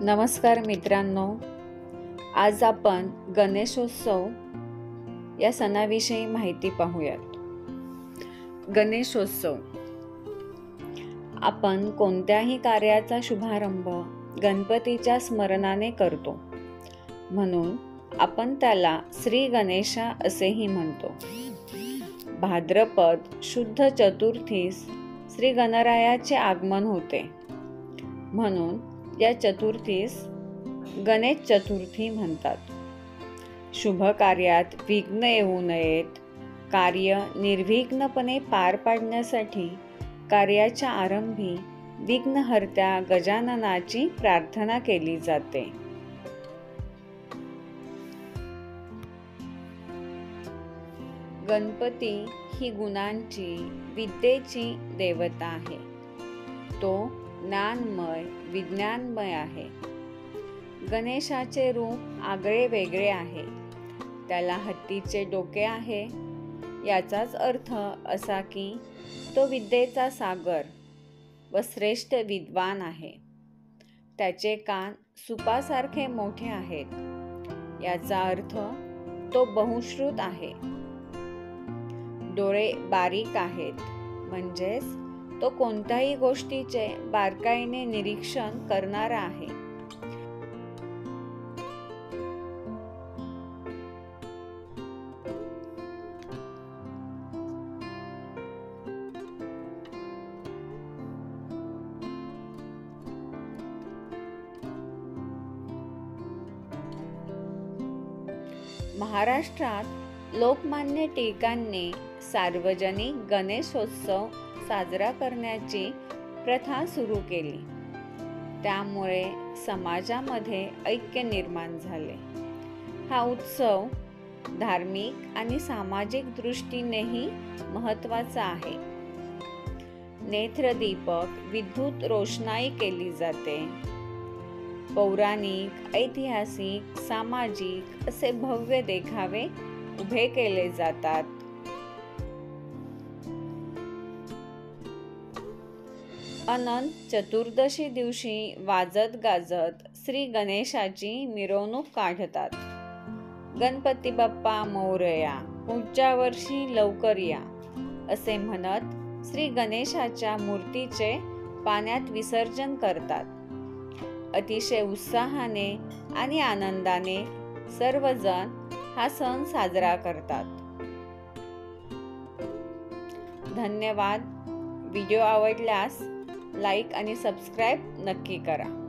नमस्कार मित्रांनो, आज आपण गणेशोत्सव या सणाविषयी माहिती पाहूयात. गणेशोत्सव आपण कोणत्याही कार्याचा शुभारंभ गणपतीच्या स्मरणाने करतो, म्हणून आपण त्याला श्री गणेशा असेही म्हणतो. भाद्रपद शुद्ध चतुर्थीस श्री गणरायाचे आगमन होते, म्हणून या चतुर्थीस गणेश चतुर्थी म्हणतात. शुभ कार्यात विघ्न येऊ नयेत, कार्य निर्विघ्नपणे पार पाडण्यासाठी कार्याच्या आरंभी विघ्नहर्त्या गजाननाची प्रार्थना केली जाते. गणपती ही गुणांची, विद्येची देवता आहे. तो ज्ञानमय, विज्ञानमय आहे. गणेशाचे रूप आगळे वेगळे आहे. त्याला हत्तीचे डोके आहे. याचाच अर्थ असा की तो विद्येचा सागर व श्रेष्ठ विद्वान आहे. त्याचे कान सुपासारखे मोठे आहेत. याचा अर्थ तो बहुश्रुत आहे. डोळे बारीक आहेत, म्हणजेच तो कोणत्याही गोष्टीचे बारकाईने निरीक्षण करणारा आहे. महाराष्ट्रात लोकमान्य टिळकांनी सार्वजनिक गणेशोत्सव साजरा करण्याची प्रथा सुरू केली. त्यामुळे समाजामध्ये ऐक्य निर्माण झाले. हा उत्सव धार्मिक आणि सामाजिक दृष्टीनेही महत्त्वाचा आहे. नेत्रदीपक, विद्युत रोषणाई केली जाते. पौराणिक, ऐतिहासिक, सामाजिक असे भव्य देखावे उभे केले जातात. अनंत चतुर्दशी दिवशी वाजत गाजत श्री गणेशाची मिरवणूक काढतात. गणपती बाप्पा मोरया, पुढच्या वर्षी लवकर या असे म्हणत श्री गणेशाच्या मूर्तीचे पाण्यात विसर्जन करतात. अतिशय उत्साहाने आणि आनंदाने सर्वजण हा सण साजरा करतात. धन्यवाद. व्हिडिओ आवडल्यास लाईक आणि सबस्क्राईब नक्की करा.